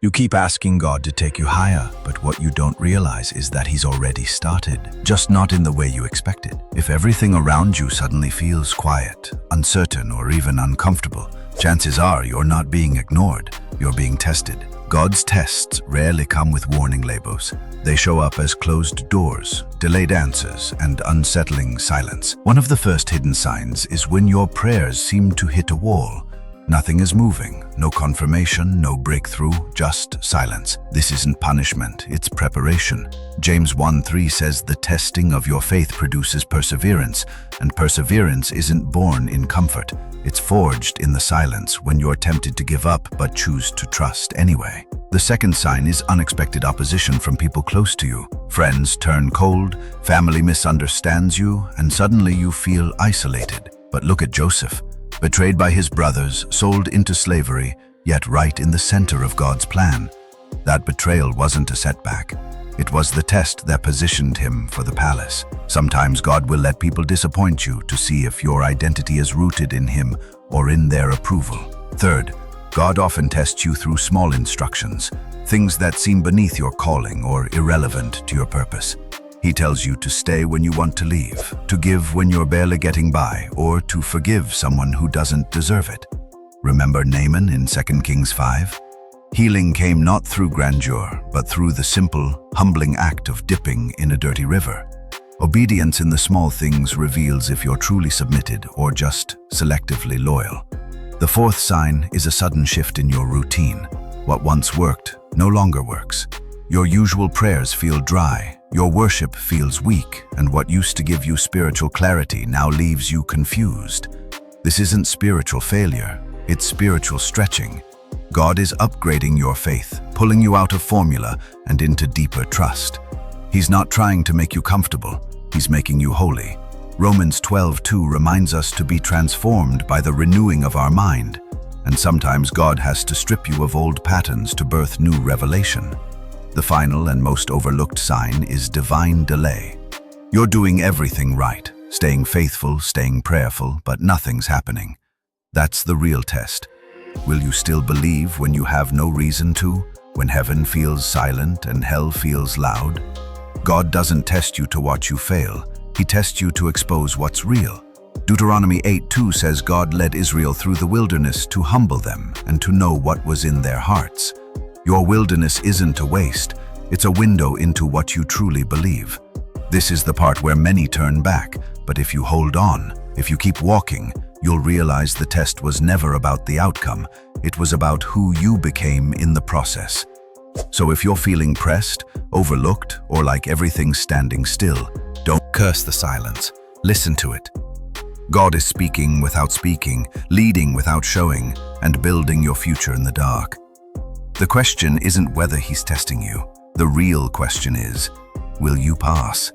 You keep asking God to take you higher, but what you don't realize is that He's already started, just not in the way you expected. If everything around you suddenly feels quiet, uncertain, or even uncomfortable, chances are you're not being ignored, you're being tested. God's tests rarely come with warning labels. They show up as closed doors, delayed answers, and unsettling silence. One of the first hidden signs is when your prayers seem to hit a wall. Nothing is moving, no confirmation, no breakthrough, just silence. This isn't punishment, it's preparation. James 1:3 says the testing of your faith produces perseverance, and perseverance isn't born in comfort. It's forged in the silence when you're tempted to give up but choose to trust anyway. The second sign is unexpected opposition from people close to you. Friends turn cold, family misunderstands you, and suddenly you feel isolated. But look at Joseph. Betrayed by his brothers, sold into slavery, yet right in the center of God's plan. That betrayal wasn't a setback. It was the test that positioned him for the palace. Sometimes God will let people disappoint you to see if your identity is rooted in Him or in their approval. Third, God often tests you through small instructions, things that seem beneath your calling or irrelevant to your purpose. He tells you to stay when you want to leave, to give when you're barely getting by, or to forgive someone who doesn't deserve it. Remember Naaman in 2 Kings 5? Healing came not through grandeur, but through the simple, humbling act of dipping in a dirty river. Obedience in the small things reveals if you're truly submitted or just selectively loyal. The fourth sign is a sudden shift in your routine. What once worked no longer works. Your usual prayers feel dry. Your worship feels weak, and what used to give you spiritual clarity now leaves you confused. This isn't spiritual failure, it's spiritual stretching. God is upgrading your faith, pulling you out of formula and into deeper trust. He's not trying to make you comfortable, He's making you holy. Romans 12:2 reminds us to be transformed by the renewing of our mind, and sometimes God has to strip you of old patterns to birth new revelation. The final and most overlooked sign is divine delay. You're doing everything right, staying faithful, staying prayerful, but nothing's happening. That's the real test. Will you still believe when you have no reason to, when heaven feels silent and hell feels loud? God doesn't test you to watch you fail. He tests you to expose what's real. Deuteronomy 8:2 says God led Israel through the wilderness to humble them and to know what was in their hearts. Your wilderness isn't a waste, it's a window into what you truly believe. This is the part where many turn back, but if you hold on, if you keep walking, you'll realize the test was never about the outcome, it was about who you became in the process. So if you're feeling pressed, overlooked, or like everything's standing still, don't curse the silence, listen to it. God is speaking without speaking, leading without showing, and building your future in the dark. The question isn't whether He's testing you. The real question is, will you pass?